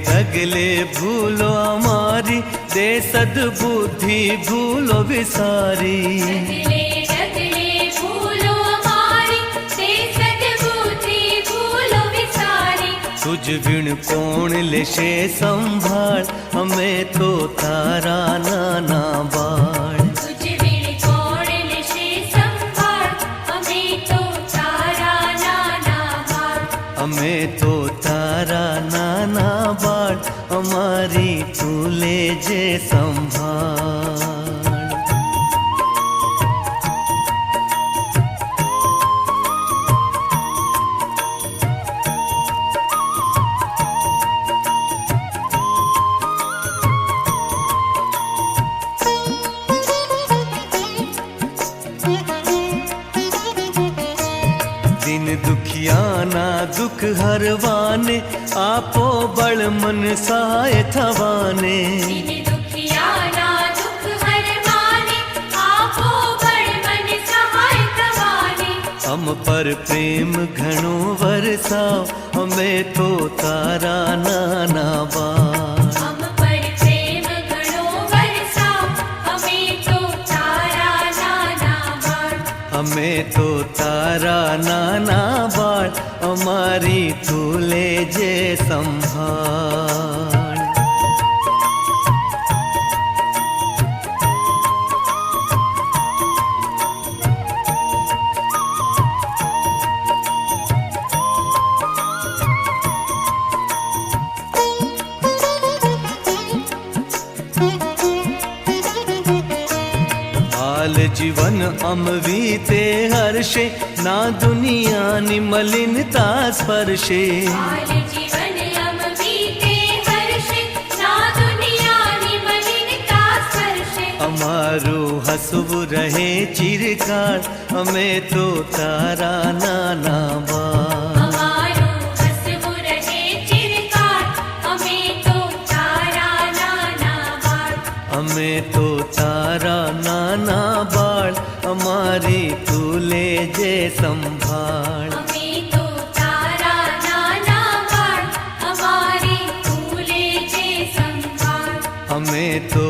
डगले भूलो अमारी, दे सद्बुद्धि भूलो विसारी। डगले डगले भूलो अमारी, दे सद्बुद्धि भूलो विसारी। तुझ बिन कौन लेशे संभाल, हमें तो तारा नाना बाळ। तुझ बिन कौन लेशे संभाल, हमें तो तारा नाना बाळ। हमें तो तारा नाना बाळ, हमारी तू लेजे संभाल। दिन दुखियाना दुख हरवाने, आपो बल मन सहाय थवाने। दिन दुखियाना दुख हरवाने, आपो बल मन सहाय थवाने। हम पर प्रेम घणो वरसाव, हमें तो तारा नाना बाळ। हम पर प्रेम घणो वरसाव, हमें तो तारा नाना बाळ। हमें तो तारा नाना बाळ, हमारी तू लेजे संभाळ। हाल जीवन अमवीते हर्षे, ना दुनिया नि मलिनता स्पर्शे। हाल जीवन अमवीते हर्षे, ना दुनिया नि मलिनता स्पर्शे। हमारो हसबु रहे चिरकाल, हमें तो तारा नाना बाळ। हमारो हसबु रहे चिरकाल, हमें तो तारा नाना बाळ। हमें तो तारा नाना बाळ, हमारी तू लेजे संभाळ। हमें तो तारा नाना बाळ, हमारी तू लेजे संभाळ। हमें तो